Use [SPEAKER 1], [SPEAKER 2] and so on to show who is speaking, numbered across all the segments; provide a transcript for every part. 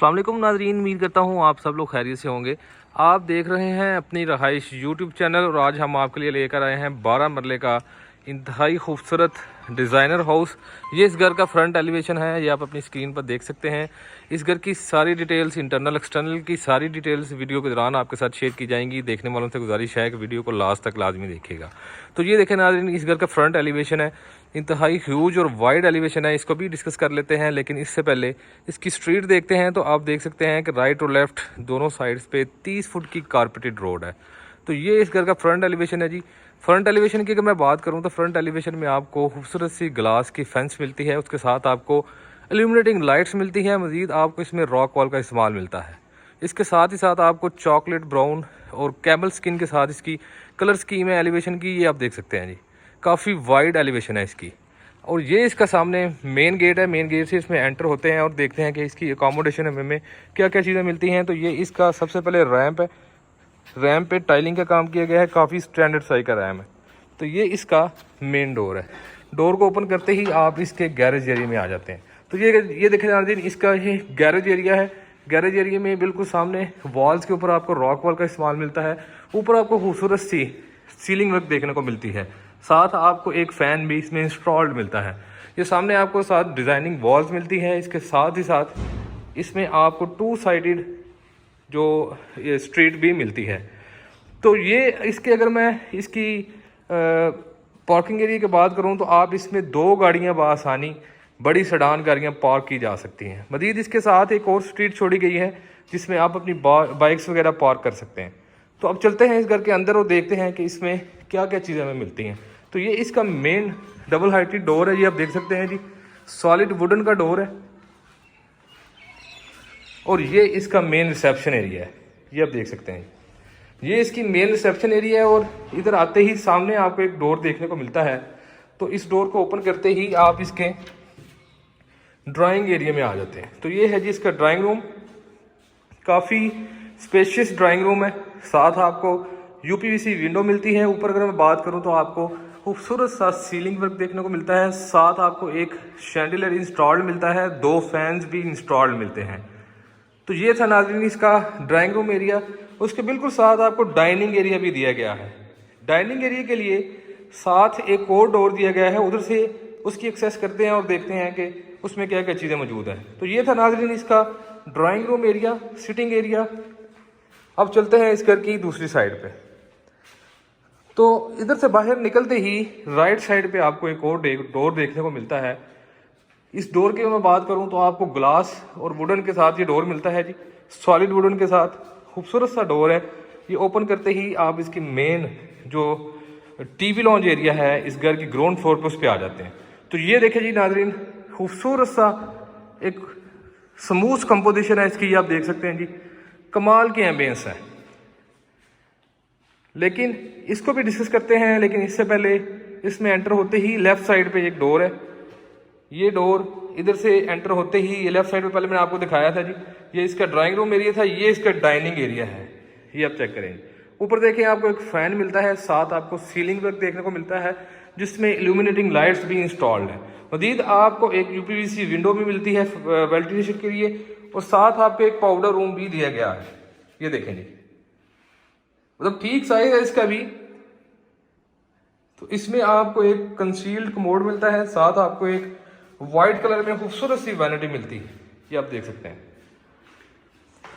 [SPEAKER 1] अस्सलाम वालेकुम नाज़रीन, उम्मीद करता हूँ आप सब लोग खैरियत से होंगे। आप देख रहे हैं अपनी रहाइश यूट्यूब चैनल और आज हम आपके लिए लेकर आए हैं 12 मरले का इंतहाई खूबसूरत डिज़ाइनर हाउस। ये इस घर का फ्रंट एलिवेशन है, ये आप अपनी स्क्रीन पर देख सकते हैं। इस घर की सारी डिटेल्स, इंटरनल एक्सटर्नल की सारी डिटेल्स वीडियो के दौरान आपके साथ शेयर की जाएंगी। देखने वालों से गुजारिश है कि वीडियो को लास्ट तक लाजमी देखिएगा। तो ये देखें नाज़रीन, इस घर का फ्रंट एलिवेशन है, इंतहाई ह्यूज और वाइड एलिवेशन है। इसको भी डिस्कस कर लेते हैं, लेकिन इससे पहले इसकी स्ट्रीट देखते हैं। तो आप देख सकते हैं कि राइट और लेफ्ट दोनों साइड्स पे 30 फुट की कारपेटेड रोड है। तो ये इस घर का फ्रंट एलिवेशन है जी। फ्रंट एलिवेशन की अगर मैं बात करूं तो फ्रंट एलिवेशन में आपको खूबसूरत सी ग्लास की फेंस मिलती है, उसके साथ आपको इल्यूमिनेटिंग लाइट्स मिलती हैं। मजीद आपको इसमें रॉक वॉल का इस्तेमाल मिलता है। इसके साथ ही साथ आपको चॉकलेट ब्राउन और कैमल स्किन के साथ इसकी कलर स्कीम है एलिवेशन की, ये आप देख सकते हैं जी। काफ़ी वाइड एलिवेशन है इसकी। और ये इसका सामने मेन गेट है। मेन गेट से इसमें एंटर होते हैं और देखते हैं कि इसकी अकोमोडेशन में क्या क्या चीज़ें मिलती हैं। तो ये इसका सबसे पहले रैंप है। रैंप पे टाइलिंग का काम किया गया है, काफ़ी स्टैंडर्ड साइज का रैम है। तो ये इसका मेन डोर है। डोर को ओपन करते ही आप इसके गैरेज एरिया में आ जाते हैं। तो ये देखें नाज़रीन, इसका ये गैरेज एरिया है। गैरेज एरिया में बिल्कुल सामने वॉल्स के ऊपर आपको रॉक वॉल का इस्तेमाल मिलता है। ऊपर आपको खूबसूरत सी सीलिंग वर्क देखने को मिलती है, साथ आपको एक फ़ैन भी इसमें इंस्टॉल्ड मिलता है। ये सामने आपको साथ डिज़ाइनिंग वॉल्स मिलती है। इसके साथ ही साथ इसमें आपको 2 साइडेड जो ये स्ट्रीट भी मिलती है। तो ये इसके अगर मैं इसकी पार्किंग एरिया की बात करूं तो आप इसमें 2 गाड़ियां बआसानी बड़ी सेडान गाड़ियां पार्क की जा सकती हैं। मजीद इसके साथ एक और स्ट्रीट छोड़ी गई है जिसमें आप अपनी बाइक्स वगैरह पार्क कर सकते हैं। तो अब चलते हैं इस घर के अंदर और देखते हैं कि इसमें क्या क्या चीज़ें हमें मिलती हैं। तो ये इसका मेन डबल हाइटेड डोर है, ये आप देख सकते हैं जी। सॉलिड वुडन का डोर है। और ये इसका मेन रिसेप्शन एरिया है, ये आप देख सकते हैं। ये इसकी मेन रिसेप्शन एरिया है और इधर आते ही सामने आपको एक डोर देखने को मिलता है। तो इस डोर को ओपन करते ही आप इसके ड्राइंग एरिया में आ जाते हैं। तो ये है जी इसका ड्राइंग रूम। काफ़ी स्पेशियस ड्राइंग रूम है। साथ आपको यूपीवीसी विंडो मिलती है। ऊपर अगर मैं बात करूं तो आपको खूबसूरत सा सीलिंग वर्क देखने को मिलता है। साथ आपको एक शैंडिलियर इंस्टॉल्ड मिलता है, 2 फैंस भी इंस्टॉल्ड मिलते हैं। तो ये था नाज़रीन इसका ड्राइंग रूम एरिया। उसके बिल्कुल साथ आपको डाइनिंग एरिया भी दिया गया है। डाइनिंग एरिया के लिए साथ एक और डोर दिया गया है, उधर से उसकी एक्सेस करते हैं और देखते हैं कि उसमें क्या क्या चीज़ें मौजूद हैं। तो ये था नाज़रीन इसका drawing room area, sitting area. अब चलते हैं इस घर की दूसरी साइड पे। तो इधर से बाहर निकलते ही राइट साइड पे आपको एक और डोर देखने को मिलता है। इस डोर की मैं बात करूं तो आपको ग्लास और वुडन के साथ ये डोर मिलता है जी, सॉलिड वुडन के साथ। खूबसूरत सा डोर है। ये ओपन करते ही आप इसकी मेन जो टीवी लॉन्ज एरिया है इस घर की ग्राउंड फ्लोर पर उस पर आ जाते हैं। तो ये देखें जी नाजरीन, खूबसूरत सा एक स्मूथ कंपोजिशन है इसकी, ये आप देख सकते हैं जी। कमाल की एम्बियंस है। लेकिन इसको भी डिस्कस करते हैं, लेकिन इससे पहले इसमें एंटर होते ही लेफ्ट साइड पे एक डोर है। ये डोर इधर से एंटर होते ही ये लेफ्ट साइड पे पहले मैंने आपको दिखाया था जी, ये इसका ड्राइंग रूम एरिया था, ये इसका डाइनिंग एरिया है। ये आप चेक करें। ऊपर देखें आपको एक फैन मिलता है, साथ आपको सीलिंग वर्क देखने को मिलता है जिसमें इल्यूमिनेटिंग लाइट्स भी इंस्टॉल्ड है। मजीद आपको एक यूपीवीसी विंडो भी मिलती है वेंटिलेशन के लिए, और साथ आपको एक पाउडर रूम भी दिया गया है। ये देखें जी, मतलब ठीक साइज है इसका भी। तो इसमें आपको एक कंसील्ड कमोड मिलता है, साथ आपको एक वाइट कलर में खूबसूरत सी वैनिटी मिलती है, ये आप देख सकते हैं।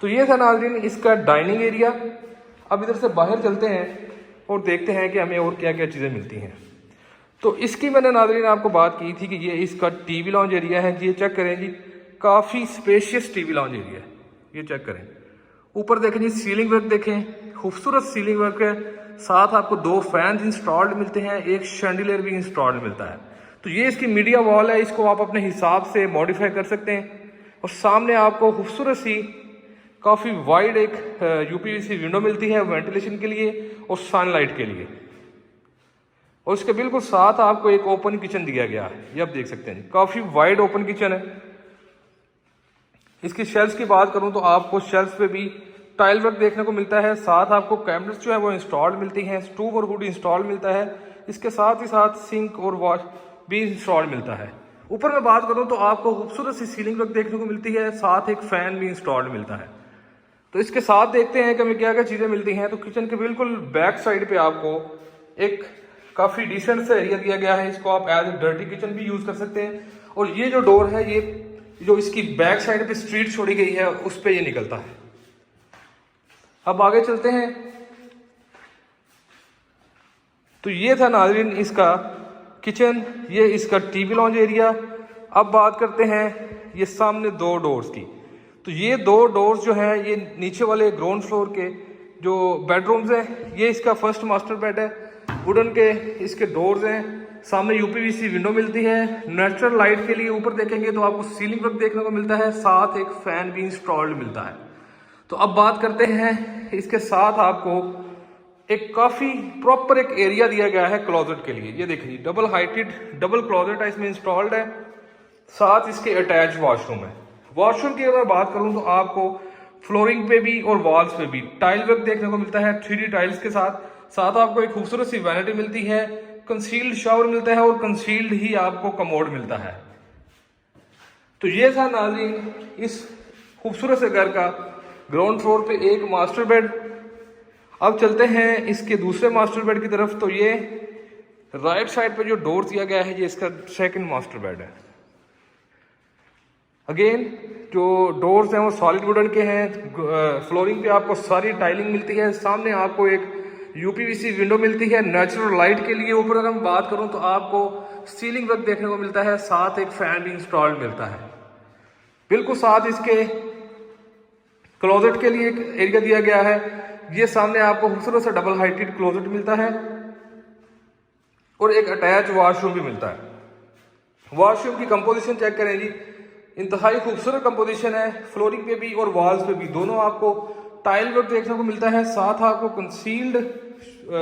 [SPEAKER 1] तो ये था नाजरीन इसका डाइनिंग एरिया। अब इधर से बाहर चलते हैं और देखते हैं कि हमें और क्या क्या चीज़ें मिलती हैं। तो इसकी मैंने नाजरीन आपको बात की थी कि ये इसका टीवी लॉन्ज एरिया है। ये चेक करें जी, काफ़ी स्पेशियस टीवी लॉन्ज एरिया है, ये चेक करें। ऊपर देखें जी, सीलिंग वर्क देखें, खूबसूरत सीलिंग वर्क है। साथ आपको 2 फैंस इंस्टॉल्ड मिलते हैं, एक शैंडिलियर भी इंस्टॉल्ड मिलता है। तो ये इसकी मीडिया वॉल है, इसको आप अपने हिसाब से मॉडिफाई कर सकते हैं। और सामने आपको खूबसूरत सी काफ़ी वाइड एक यूपीवीसी विंडो मिलती है वेंटिलेशन के लिए और सनलाइट के लिए। और इसके बिल्कुल साथ आपको एक ओपन किचन दिया गया है, ये आप देख सकते हैं। काफ़ी वाइड ओपन किचन है। इसकी शेल्फ्स की बात करूं तो आपको शेल्फ्स पे भी टाइल वर्क देखने को मिलता है। साथ आपको कैबिनेट्स जो है वो इंस्टॉल्ड मिलती हैं, स्टूव और हुड इंस्टॉल मिलता है। इसके साथ ही साथ सिंक और वॉश भी इंस्टॉल मिलता है। ऊपर मैं बात करूं तो आपको खूबसूरत सी सीलिंग वर्क देखने को मिलती है, साथ एक फैन भी इंस्टॉल्ड मिलता है। तो इसके साथ देखते हैं कि हमें क्या क्या चीज़ें मिलती हैं। तो किचन के बिल्कुल बैक साइड पे आपको एक काफ़ी डिसेंट सा एरिया दिया गया है, इसको आप एज ए डर्टी किचन भी यूज़ कर सकते हैं। और ये जो डोर है, ये जो इसकी बैक साइड पे स्ट्रीट छोड़ी गई है उस पे ये निकलता है। अब आगे चलते हैं। तो ये था नाज़रीन इसका किचन, ये इसका टीवी लॉन्ज एरिया। अब बात करते हैं ये सामने दो डोर्स की। तो ये दो डोर्स जो हैं ये नीचे वाले ग्राउंड फ्लोर के जो बेडरूम्स हैं, ये इसका फर्स्ट मास्टर बेड है। वुडन के इसके डोर्स हैं, सामने यूपीवीसी विंडो मिलती है। नेचुरल लाइट के लिए ऊपर देखेंगे तो आपको सीलिंग वर्क देखने को मिलता है, साथ एक फैन भी इंस्टॉल्ड मिलता है। तो अब बात करते हैं, इसके साथ आपको एक काफ़ी प्रॉपर एक एरिया दिया गया है क्लोजेट के लिए। ये देखिए डबल हाइटेड डबल क्लोजेट है इसमें इंस्टॉल्ड है, साथ इसके अटैच वॉशरूम है। वॉशरूम की अगर बात करूं तो आपको फ्लोरिंग पे भी और वॉल्स पे भी टाइल वर्क देखने को मिलता है 3D टाइल्स के साथ। साथ आपको एक खूबसूरत सी वैनिटी मिलती है, कंसील्ड शावर मिलता है और कंसील्ड ही आपको कमोड मिलता है। तो ये था नाज़रीन इस खूबसूरत से घर का ग्राउंड फ्लोर पे एक मास्टर बेड। अब चलते हैं इसके दूसरे मास्टर बेड की तरफ। तो ये राइट साइड पे जो डोर दिया गया है ये इसका सेकंड मास्टर बेड है। अगेन जो डोर्स हैं वो सॉलिड वुडन के हैं। फ्लोरिंग पे आपको सारी टाइलिंग मिलती है। सामने आपको एक यूपीवीसी विंडो मिलती है नेचुरल लाइट के लिए। ऊपर अगर मैं बात करूं तो आपको सीलिंग वर्क देखने को मिलता है, साथ एक फैन भी इंस्टॉल्ड मिलता है। बिल्कुल साथ इसके क्लोजेट के लिए एक एरिया दिया गया है। ये सामने आपको खूबसूरत सा डबल हाइटेड क्लोजेट मिलता है और एक अटैच वॉशरूम भी मिलता है। वॉशरूम की कंपोजिशन चेक करें जी, इंतहाई खूबसूरत कंपोजिशन है। फ्लोरिंग पे भी और वॉल्स पे भी दोनों आपको टाइल वर्क देखने को मिलता है, साथ आपको कंसील्ड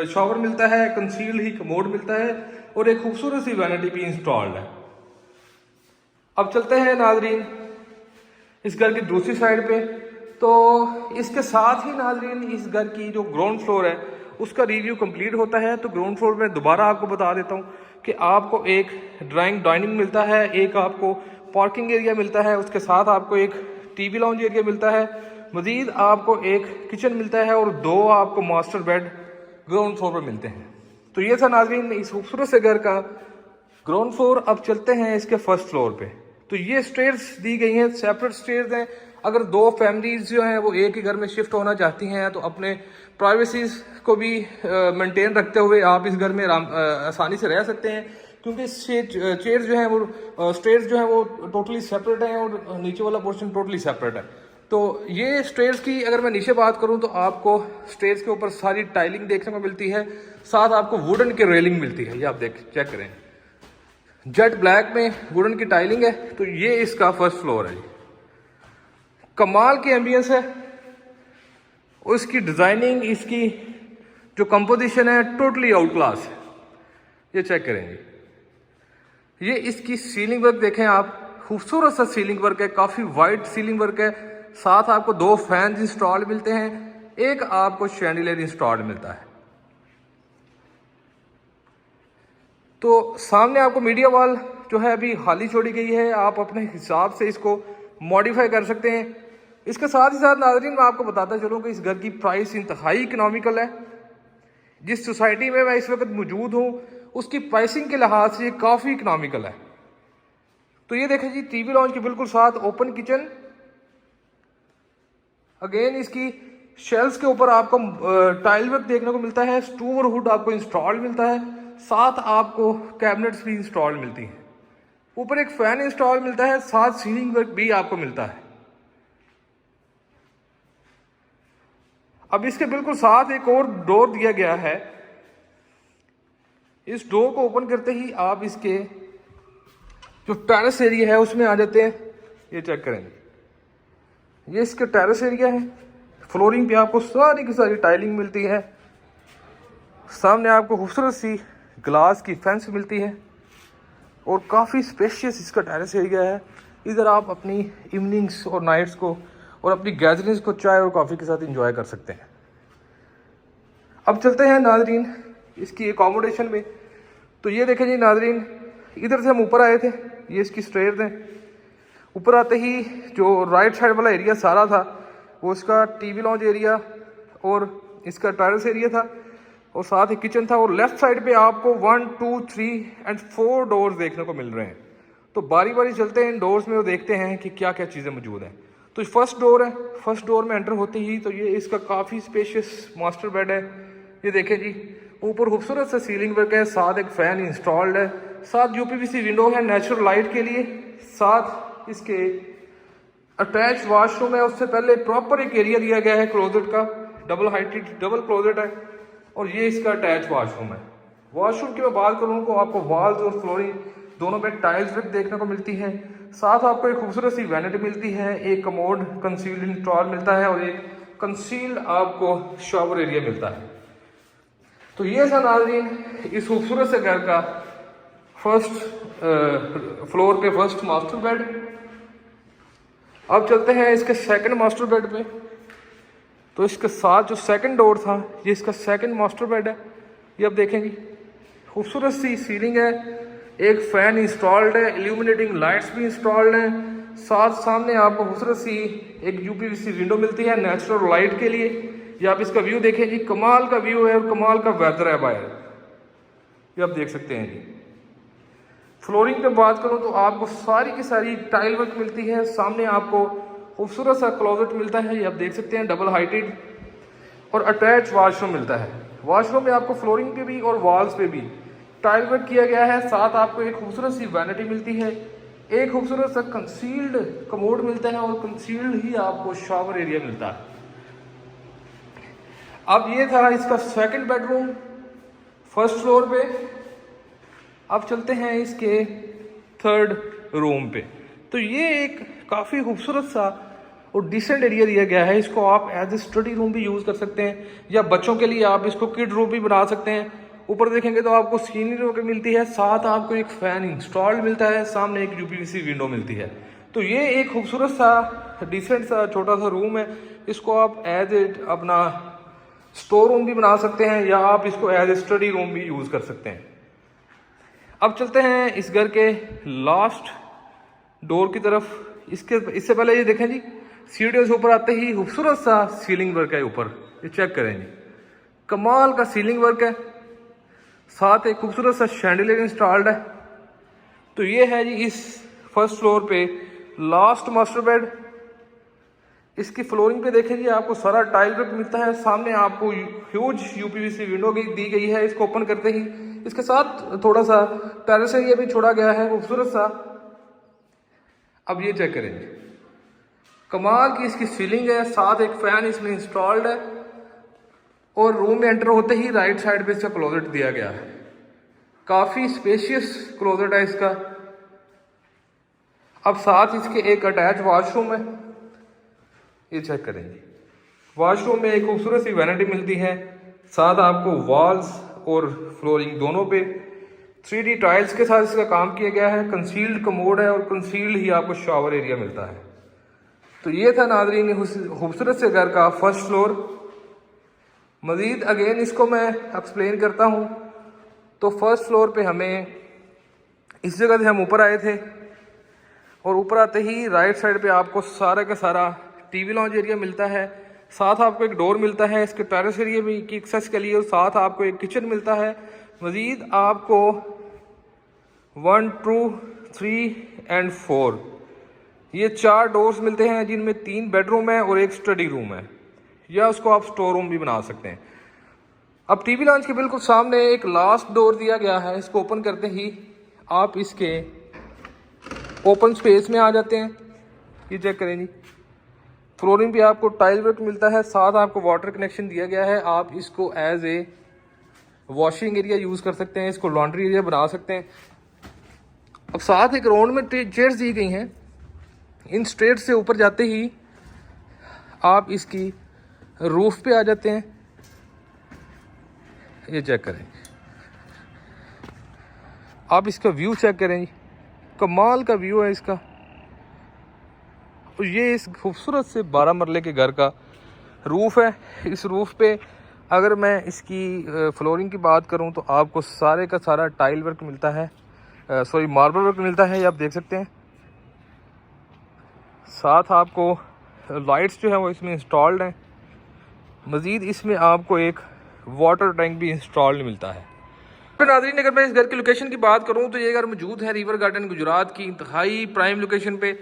[SPEAKER 1] शॉवर मिलता है, कंसील्ड ही कमोड मिलता है और एक खूबसूरत सी वैनिटी भी इंस्टॉल्ड है। अब चलते हैं नाजरीन इस घर की दूसरी साइड पे। तो इसके साथ ही नाजरीन इस घर की जो ग्राउंड फ्लोर है उसका रिव्यू कंप्लीट होता है। तो ग्राउंड फ्लोर में दोबारा आपको बता देता हूँ कि आपको एक ड्राइंग डाइनिंग मिलता है, एक आपको पार्किंग एरिया मिलता है, उसके साथ आपको एक टीवी लॉन्ज एरिया मिलता है, मजीद आपको एक किचन मिलता है और दो आपको मास्टर बेड ग्राउंड फ्लोर पर मिलते हैं। तो ये था नाज़रीन इस खूबसूरत से घर का ग्राउंड फ्लोर। अब चलते हैं इसके फर्स्ट फ्लोर पे। तो ये स्टेयर्स दी गई हैं, सेपरेट स्टेयर्स हैं। अगर दो फैमिलीज जो हैं वो एक ही घर में शिफ्ट होना चाहती हैं तो अपने प्राइवेसीज को भी मेंटेन रखते हुए आप इस घर में आसानी से रह सकते हैं, क्योंकि चेयर जो है वो स्टेयर्स जो है वो टोटली सेपरेट हैं और नीचे वाला पोर्शन टोटली सेपरेट है। तो ये स्टेयर्स की अगर मैं नीचे बात करूं तो आपको स्टेयर्स के ऊपर सारी टाइलिंग देखने को मिलती है, साथ आपको वुडन की रेलिंग मिलती है। ये आप चेक करें, जेट ब्लैक में वुडन की टाइलिंग है। तो ये इसका फर्स्ट फ्लोर है। कमाल की एम्बियंस है, उसकी डिजाइनिंग, इसकी जो कंपोजिशन है टोटली आउट क्लास है। ये चेक करेंगे, ये इसकी सीलिंग वर्क देखें आप, खूबसूरत सा सीलिंग वर्क है, काफी वाइड सीलिंग वर्क है। साथ आपको दो फैंस इंस्टॉल्ड मिलते हैं, एक आपको शैंडिलियर इंस्टॉल्ड मिलता है। तो सामने आपको मीडिया वॉल जो है अभी खाली छोड़ी गई है, आप अपने हिसाब से इसको मॉडिफाई कर सकते हैं। इसके साथ ही साथ नाज़रीन मैं आपको बताता चलूँ कि इस घर की प्राइस इंतहाई इकोनॉमिकल है। जिस सोसाइटी में मैं इस वक्त मौजूद हूँ उसकी प्राइसिंग के लिहाज से ये काफ़ी इकोनॉमिकल है। तो ये देखें जी, टीवी लॉन्च के बिल्कुल साथ ओपन किचन। अगेन इसकी शेल्फ्स के ऊपर आपको टाइल वर्क देखने को मिलता है, स्टूवर हुड आपको इंस्टॉल्ड मिलता है, साथ आपको कैबिनेट्स भी इंस्टॉल्ड मिलती हैं, ऊपर एक फैन इंस्टॉल मिलता है, साथ सीलिंग वर्क भी आपको मिलता है। अब इसके बिल्कुल साथ एक और डोर दिया गया है। इस डोर को ओपन करते ही आप इसके जो टेरेस एरिया है उसमें आ जाते हैं। ये चेक करेंगे, ये इसका टेरेस एरिया है। फ्लोरिंग पे आपको सारी की सारी टाइलिंग मिलती है, सामने आपको खूबसूरत सी ग्लास की फेंस मिलती है और काफ़ी स्पेशियस इसका टेरेस एरिया है। इधर आप अपनी इवनिंग्स और नाइट्स को और अपनी गैदरिंग्स को चाय और कॉफ़ी के साथ एंजॉय कर सकते हैं। अब चलते हैं नाजरीन इसकी एकोमोडेशन में। तो ये देखें जी नाजरीन, इधर से हम ऊपर आए थे, ये इसकी स्टेयर्स हैं। ऊपर आते ही जो राइट साइड वाला एरिया सारा था वो इसका टीवी लॉन्च एरिया और इसका टेरेस एरिया था और साथ ही किचन था। और लेफ्ट साइड पे आपको 1 2 3 एंड 4 डोर्स देखने को मिल रहे हैं। तो बारी बारी चलते हैं इन डोर्स में और देखते हैं कि क्या क्या चीज़ें मौजूद हैं। तो फर्स्ट डोर है, फर्स्ट डोर में एंटर होते ही तो ये इसका काफ़ी स्पेशियस मास्टर बेड है। ये देखें जी, ऊपर खूबसूरत सा सीलिंग वर्क है, साथ एक फ़ैन इंस्टॉल्ड है, साथ यूपीवीसी विंडो है नेचुरल लाइट के लिए, साथ इसके अटैच वॉशरूम है। उससे पहले प्रॉपर एक एरिया दिया गया है क्लोजेट का, डबल हाइटेड डबल क्लोजेट है और ये इसका अटैच वॉशरूम है। वॉशरूम की मैं बात करूँ तो आपको वॉल्स और फ्लोरिंग दोनों में टाइल्स वर्क देखने को मिलती है। साथ आपको एक खूबसूरत सी वैनिटी मिलती है, एक कमोड कंसील्ड इंस्टॉल मिलता है और एक कंसील्ड आपको शॉवर एरिया मिलता है। तो ये था नाज़रीन इस खूबसूरत से घर का फर्स्ट फ्लोर पे फर्स्ट मास्टर बेड। अब चलते हैं इसके सेकंड मास्टर बेड पे। तो इसके साथ जो सेकंड डोर था ये इसका सेकंड मास्टर बेड है। ये आप देखेंगे खूबसूरत सी सीलिंग है, एक फ़ैन इंस्टॉल्ड है, इल्यूमिनेटिंग लाइट्स भी इंस्टॉल्ड हैं। साथ सामने आपको खूबसूरत सी एक यूपीवीसी विंडो मिलती है नेचुरल लाइट के लिए। ये आप इसका व्यू देखें जी, कमाल का व्यू है और कमाल का वेदर है बाहर, ये आप देख सकते हैं जी। फ्लोरिंग पे बात करूं तो आपको सारी की सारी टाइल वर्क मिलती है। सामने आपको खूबसूरत सा क्लोजेट मिलता है, ये आप देख सकते हैं डबल हाइटेड, और अटैच वॉशरूम मिलता है। वॉशरूम में आपको फ्लोरिंग पे भी और वॉल्स पे भी टाइल वर्क किया गया है। साथ आपको एक खूबसूरत सी वैनिटी मिलती है, एक खूबसूरत सा कंसील्ड कमोड मिलता है और कंसील्ड ही आपको शॉवर एरिया मिलता है। अब ये था इसका सेकंड बेडरूम फर्स्ट फ्लोर पे। अब चलते हैं इसके थर्ड रूम पे। तो ये एक काफ़ी खूबसूरत सा और डिसेंट एरिया दिया गया है। इसको आप एज ए स्टडी रूम भी यूज़ कर सकते हैं या बच्चों के लिए आप इसको किड रूम भी बना सकते हैं। ऊपर देखेंगे तो आपको सीनरी मिलती है, साथ आपको एक फ़ैन इंस्टॉल्ड मिलता है, सामने एक यूपीवीसी विंडो मिलती है। तो ये एक खूबसूरत सा डिसेंट सा छोटा सा रूम है। इसको आप एज ए अपना स्टोर रूम भी बना सकते हैं या आप इसको एज ए स्टडी रूम भी यूज़ कर सकते हैं। अब चलते हैं इस घर के लास्ट डोर की तरफ। इससे पहले ये देखें जी, सीढ़ियों से ऊपर आते ही खूबसूरत सा सीलिंग वर्क है ऊपर, ये चेक करें जी, कमाल का सीलिंग वर्क है। साथ एक खूबसूरत सा शैंडिलियर इंस्टॉल्ड है। तो ये है जी इस फर्स्ट फ्लोर पे लास्ट मास्टर बेड। इसकी फ्लोरिंग पे देखें जी, आपको सारा टाइल वर्क मिलता है। सामने आपको ह्यूज यूपीवीसी विंडो दी गई है। इसको ओपन करते ही इसके साथ थोड़ा सा टेरेस एरिया भी छोड़ा गया है खूबसूरत सा। अब ये चेक करें, कमाल की इसकी सीलिंग है, साथ एक फैन इसमें इंस्टॉल्ड है और रूम में एंटर होते ही राइट साइड पे इसका क्लोजेट दिया गया है। काफ़ी स्पेशियस क्लोजेट है इसका। अब साथ इसके एक अटैच वॉशरूम है, ये चेक करेंगे। वॉशरूम में एक खूबसूरत सी वैनिटी मिलती है, साथ आपको वॉल्स और फ्लोरिंग दोनों पे 3D टाइल्स के साथ इसका काम किया गया है। कंसील्ड कमोड है और कंसील्ड ही आपको शॉवर एरिया मिलता है। तो ये था नाज़रीन खूबसूरत से घर का फर्स्ट फ्लोर। मज़ीद अगेन इसको मैं एक्सप्लेन करता हूँ। तो फर्स्ट फ्लोर पे हमें इस जगह से हम ऊपर आए थे और ऊपर आते ही राइट साइड पे आपको सारा का सारा टीवी लॉन्च एरिया मिलता है। साथ आपको एक डोर मिलता है इसके टेरेस एरिया में की एक्सेस के लिए और साथ आपको एक किचन मिलता है। मज़ीद आपको 1 2 3 एंड 4 ये 4 डोर्स मिलते हैं, जिनमें 3 बेडरूम है और एक स्टडी रूम है, या उसको आप स्टोर रूम भी बना सकते हैं। अब टीवी लॉन्च के बिल्कुल सामने एक लास्ट डोर दिया गया है। इसको ओपन करते ही आप इसके ओपन स्पेस में आ जाते हैं। ये चेक करें जी, फ्लोरिंग पे आपको टाइल वर्क मिलता है, साथ आपको वाटर कनेक्शन दिया गया है। आप इसको as a washing area use कर सकते हैं, इसको लॉन्ड्री एरिया बना सकते हैं। अब साथ एक राउंड में चेयर्स दी गई हैं। इन स्टेयर से ऊपर जाते ही आप इसकी रूफ पे आ जाते हैं। ये चेक करें, आप इसका व्यू चेक करें जी, कमाल का व्यू है इसका। और ये इस खूबसूरत से 12 मरले के घर का रूफ है। इस रूफ पे अगर मैं इसकी फ्लोरिंग की बात करूं तो आपको सारे का सारा टाइल वर्क मिलता है। सॉरी मार्बल वर्क मिलता है, ये आप देख सकते हैं। साथ आपको लाइट्स जो है वो इसमें इंस्टॉल्ड हैं। मज़ीद इसमें आपको एक वाटर टैंक भी इंस्टॉल्ड मिलता है। तो नाज़रीन, अगर मैं इस घर की लोकेशन की बात करूं तो ये घर मौजूद है रिवर गार्डन गुजरात की इंतहाई प्राइम लोकेशन पे।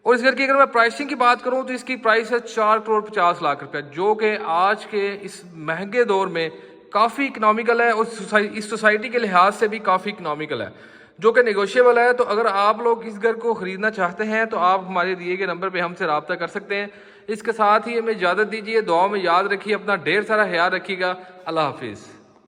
[SPEAKER 1] और इस घर की अगर मैं प्राइसिंग की बात करूं तो इसकी प्राइस है 4,50,00,000 रुपये, जो कि आज के इस महंगे दौर में काफ़ी इकनॉमिकल है और इस सोसाइटी के लिहाज से भी काफ़ी इकनॉमिकल है, जो कि नेगोशिएबल है। तो अगर आप लोग इस घर को ख़रीदना चाहते हैं तो आप हमारे दिए गए नंबर पर हमसे रब्ता कर सकते हैं। इसके साथ ही हमें इजाज़त दीजिए, दुआ में याद रखिए, अपना ढेर सारा ख्याल रखिएगा। अल्लाह हाफिज़।